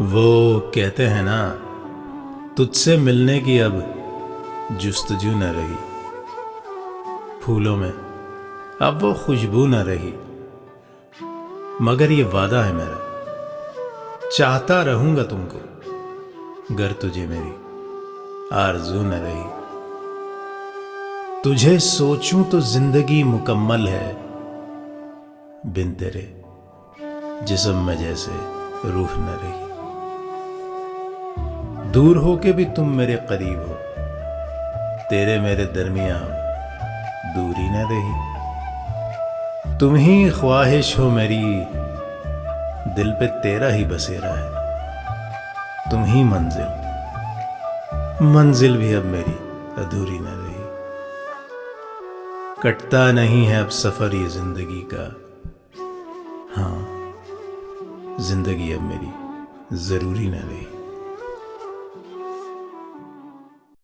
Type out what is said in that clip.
वो कहते हैं ना, तुझसे मिलने की अब जुस्तजू न रही, फूलों में अब वो खुशबू न रही। मगर ये वादा है मेरा, चाहता रहूंगा तुमको, गर तुझे मेरी आरज़ू न रही। तुझे सोचूं तो जिंदगी मुकम्मल है, बिन तेरे जिस्म में जैसे रूह न रही। दूर होके भी तुम मेरे करीब हो, तेरे मेरे दरमियां दूरी न रही। तुम ही ख्वाहिश हो मेरी, दिल पे तेरा ही बसेरा है। तुम ही मंजिल, मंजिल भी अब मेरी अधूरी न रही। कटता नहीं है अब सफर ये जिंदगी का, हाँ जिंदगी अब मेरी जरूरी न रही।